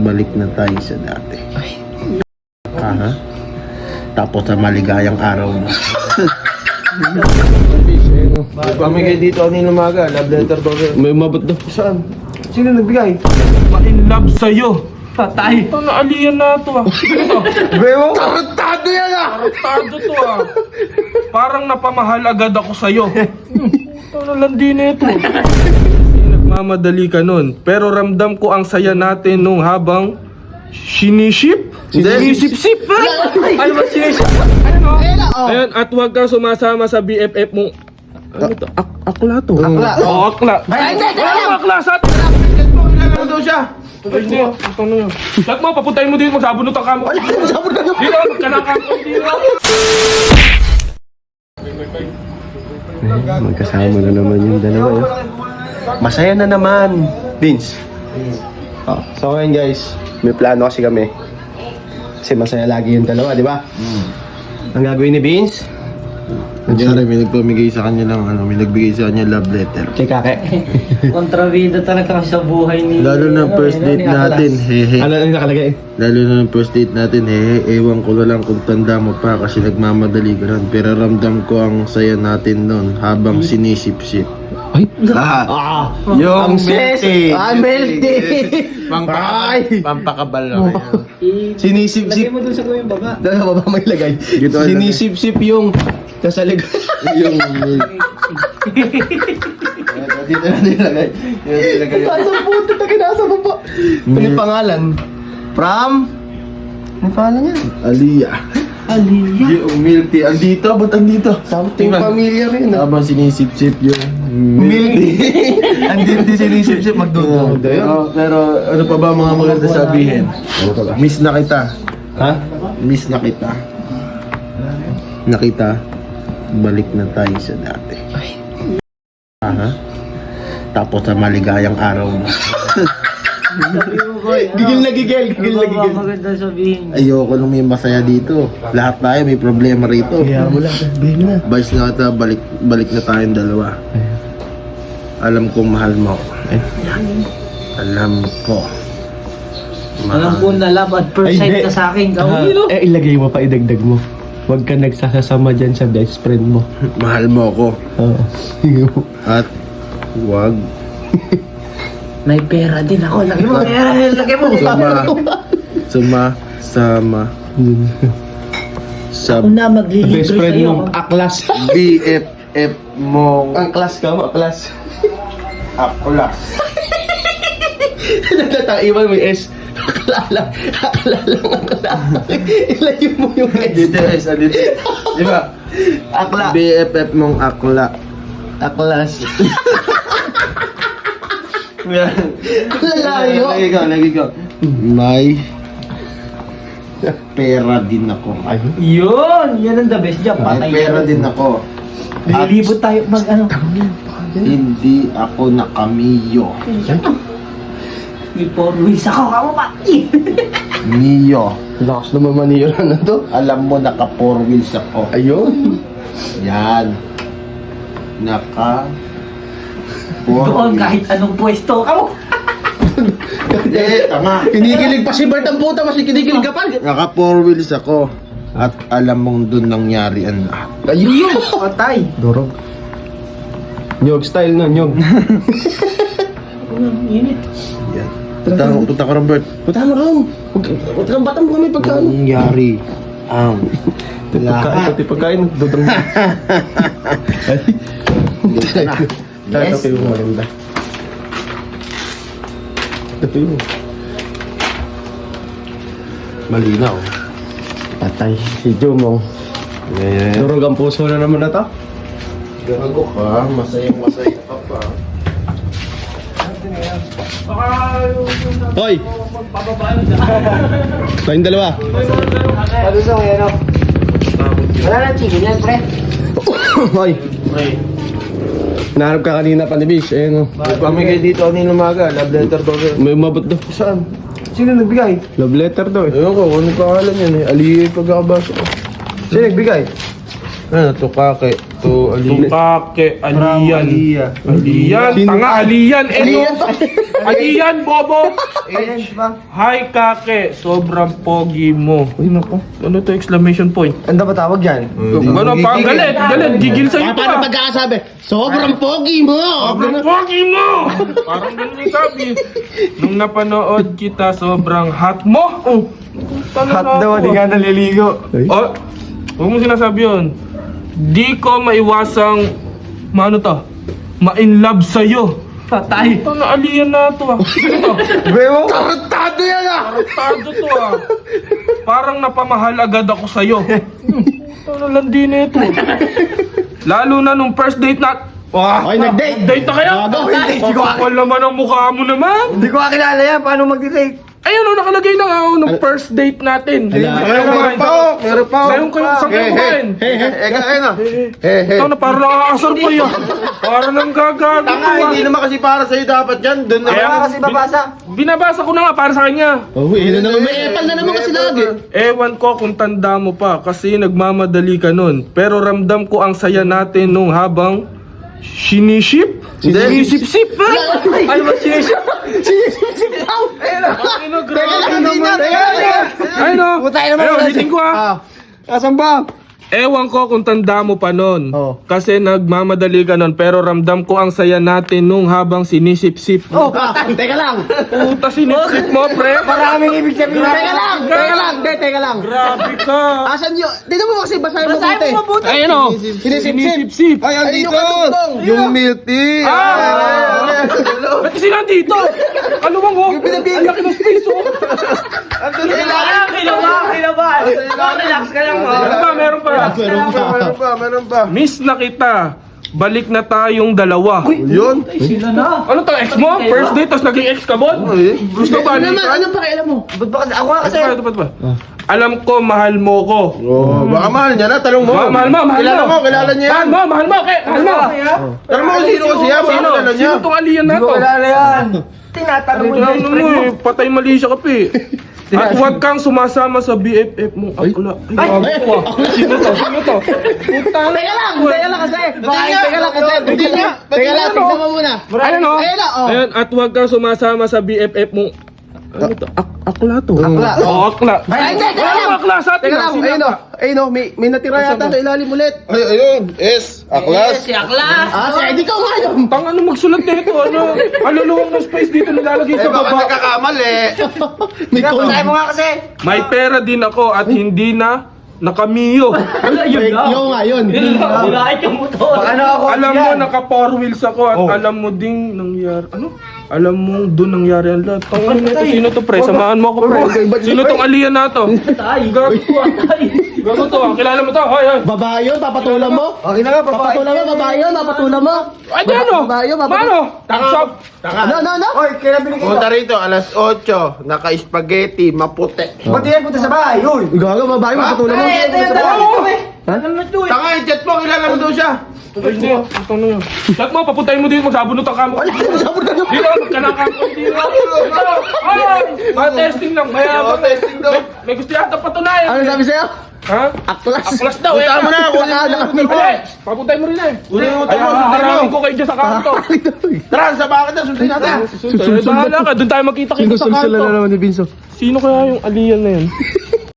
balik na tayo sa dati. Aha. Tapos sa maligayang araw mo. May pamigay dito kanina umaga, love letter daw. May umabot daw. Saan? Sino nagbigay? In love sa'yo. Patay. Ito na aliyan na ito ah. Bebo! Tarantado yan ah! Tarantado to ah. Parang napamahal agad ako sa'yo. Ito na landi na ito. Nagmamadali ka nun. Pero ramdam ko ang saya natin nung habang sinisip? Sinisip-sip ha? Ano ba sinisip? Ano? Ayun, at huwag kang sumasama sa BFF mo. Ano to? Akla to. Akla? Oo, akla. Ay, hindi, Ano akla? Sa atin? Ano daw siya? Ay, hindi. Ito na yun. Lahat mo, papuntahin mo dito. Magsabunot ang kamo. Sabon na Dito, magkanakam ko dito. Magkasama na naman yung dalawa. Yun. Masaya na naman. Vince. So ngayon guys, may plano kasi kami. Kasi masaya lagi yung dalawa, di ba? Ang gagawin ni Vince? Nandiyan may nagpamigay sa kanya ng may nagbigay sa kanya love letter. Kay Kake. Kontrabida talaga kasi sa buhay ni... Lalo na first date natin, hehe. Ano yung nakalagay? Lalo na ng first date natin, hehe. Ewan ko na lang kung tanda mo pa kasi nagmamadali ka rin. Pero ramdam ko ang saya natin nun habang sinisip-sip. Ay! Yung milk tea. Milk tea! Pampakabal lang. Sinisip-sip. Lagay mo dun sa gawing baba. Dalawa ba may lagay? Dito, Sinisip-sip yung kasalig. Yung dito na nilagay. Nasa puto na kinasa mo pa. Ano yung pangalan? From? Ano yung pangalan niya? Aliyah. Aliyah. Yung milk tea. Andito? Ba't andito? Something familiar yun. Habang sinisip-sip yung Milk tea. Andito din sinisip-sip magdudod. Pero ano pa ba mga maganda sabihin? Miss na kita. Ha? Miss na kita. Nakita, balik na tayo sa dati. Aha. Tapos sa maligayang araw mo. Gigil na gigil. Gigil na gigil. Maganda sabihin. Ayoko nung may masaya dito. Lahat tayo may problema rito. Kaya mo lang. Sabihin na. Vice na kita, balik na tayong dalawa. Alam kong mahal mo ako. Alam ko. Alam ko na love at first sight ka sa akin. Ilagay mo pa, idagdag mo. Huwag ka nagsasasama dyan sa best friend mo. Mahal mo ako. Oo. At huwag May pera din ako. Lagay mo pera. Lagay mo. sumasama sa Ako na maglilibre Best friend sa'yo. mong aklas. BFF mong Aklas ka mo, aklas. aklas. Nagtataiwan mo yung S. Akla lang, akla. Ilagay mo yung S. Dito guys, dito. Di ba? Akla. BFF mong akla. Aklas. Lalayo. Lagi ko. May pera din ako. Yun. Yan ang the best job. May Patay pera yan. din ako. At Lilibot tayo mag ano. hindi ako nakamiyo. May four wheels ako. Kamu pati. Miyo. Lakas naman maniyo na to. Alam mo, naka 4 wheels ako. Ayun. Yan. Naka 4 Doon kahit anong pwesto. Kamu. Hindi, tama. Kinikilig pa si Bert ang puta, mas kinikilig ka pa. Naka 4 wheels ako. At alam mong dun nangyari ang lahat. Ayun. Patay. Dorog. Nyog style na, nyog. Init. Yan. Punta ka Robert. Punta mo ron. Huwag kang batang mo kami pagkaano. Nangyari ang lahat. Pati pagkain, dodong. Dito na. Ito kayo maganda. Ito yun. Malinaw. Patay. Si Jumong. Durog ang puso na naman na to. Gago ka. Masayang ka pa. Hoy! Tayong dalawa. Ano sa kaya no? Wala na chicken yan, pre. Hoy! Naharap ka kanina pa ni Bish. Ayun o. May pamigay dito kanina umaga. Love letter daw. May umabot daw. Saan? Sino nagbigay? Love letter daw eh. Ewan ko, ano pangalan yan eh. Aliyah yung pagkakabasa ko. Sino nagbigay? Ano, to Kake. to, Kake, Alian. Alian, tanga, Alian, Alian, bobo. H ba? Hi, Kake, sobrang pogi mo. Uy, nako. Ano to, exclamation point? Ano ba tawag yan? Ano, parang galit, gigil sa'yo to Paano ah. pagkakasabi? Sobrang pogi mo! Sobrang pogi mo! Parang ganun yung sabi. Nung napanood kita, sobrang hot mo. Oh, Hot daw, di nga naliligo. Oh, huwag mo sinasabi yun. Di ko maiwasang, ma-in love sa'yo. Patay. Ito na, aliyan na to ah. Ito, Bebo? Tarantado yan ah! tarantado to ah. Parang napamahal agad ako sa'yo. Ito na, landi na ito. Lalo na nung first date na... Wah, Okay, nag-date. Date na kayo? Gago, hindi. Kapal naman ang mukha mo naman. Hindi ko kakilala yan. Paano mag-date? Ayun, oh, nakalagay na nung first date natin. Meron pa. Ngayon kayo, saan kayo kumain? Ito na, parang nakakasar pa yun. Parang nang gagago. Tanga, hindi naman kasi para sa'yo dapat yan. Doon Kaya naman. Kasi babasa. Binabasa ko na nga para sa kanya. Oh, yun na naman. May epal na naman kasi lagi. Ewan ko kung tanda mo pa kasi nagmamadali ka nun. Pero ramdam ko ang saya natin nung habang sinisip? Sinisip-sip ba? Ay, mas sinisip. Ano, grabe naman. Ay no. Putay naman. Ayun, ulitin ko ha. Asan ba? Ewan ko kung tanda mo pa nun. Oh. Kasi nagmamadali ka nun. Pero ramdam ko ang saya natin nung habang sinisip-sip. Oh, teka lang. Puta, sinisip mo, pre. Maraming ibig sabihin. Teka lang. Teka lang. Grabe ka. Asan yun? Tignan mo kasi basahin mo mabuti. Ayun o. Sinisip-sip. Ay, andito! Yung milk tea! Ah! Ba't kasi nandito? Ano bang ho? Ang laki ng space oh. Relax ka lang. Meron pa. Meron pa. Miss na kita. Balik na tayong dalawa. Yun. Ano to, ex mo? First date, tapos naging ex ka ba? Gusto ba? Anong pakialam mo? Ba't ba? Ako nga kasi. Ito ba? Alam ko, mahal mo ko. Oh, baka mahal niya na. Tanong mo. Mahal mo. Kilala niya yan. Mahal mo. Tanong mo kung sino kasi yan. Baka Sino? kilala niya. Sino tong aliyan na Hindi ko to? kilala yan. Tinatanong mo Ano yung mo eh, patay mali siya kape. At huwag kang sumasama sa BFF mo. Akla. Ay, Sino to? Puta. Teka lang kasi. Teka lang kasi. Tignan mo muna. Ayun o. Ayun na, oh. Ayun, at huwag kang sumasama sa BFF mo. Ano to? Akla to. Akla. Oo, akla. Ay, teka lang. Ano akla sa atin? Teka lang, ayun o, may natira yata sa ilalim ulit. Ay, ayun. S. Aklas. Ah, si Eddie ka nga yun. Tang ano magsulat nito? Ano? Aluluwang ng space dito nilalagay Eh, sa baka baba. nagkakamali. May Basahin mo nga kasi. May pera din ako at hindi na nakamiyo. Yung nga yun. Baka na ako. Alam mo, naka-four wheels ako at alam mo ding nangyari. Ano? Alam mo doon nangyari ang lahat. Tangan nito, sino to pre? Samahan mo ako pre. Sino tong aliyan na to? Gago to ah. Gago to ah. Kilala mo to? Hoy, hoy. Babae yun, papatulan mo. Okay na nga, babae. Babae yun, papatulan mo. Ay, di ano? Babae yun, Paano? Taksab. No. Oy, kailan binigay Punta ito? rito, alas 8. Naka-spaghetti, maputi. Ba't yan punta sa bahay? Uy! Gago, babae, papatulan mo. Tanga, yung chat mo, kilala mo daw siya. Ay, di. Ito na yun. Lahat mo, papuntayin mo dito. Magsabunot ang kamo. Dito, magkanakamo. Dito. Ay, testing lang. Mayabang. Testing daw. May gusto yata patunayan. Ano sabi sa'yo? Ha? Aklas. Aklas daw eh. Punta mo na, kunin mo. Ay, papuntay mo rin eh. Kunin mo, Ay, sundin mo. haharangin ko kayo dyan sa kanto. Tara, sa bakit na, sundin natin. Bahala ka, doon tayo magkita-kita sa kanto. naman ni Vinso. Sino kaya yung aliyan na yan?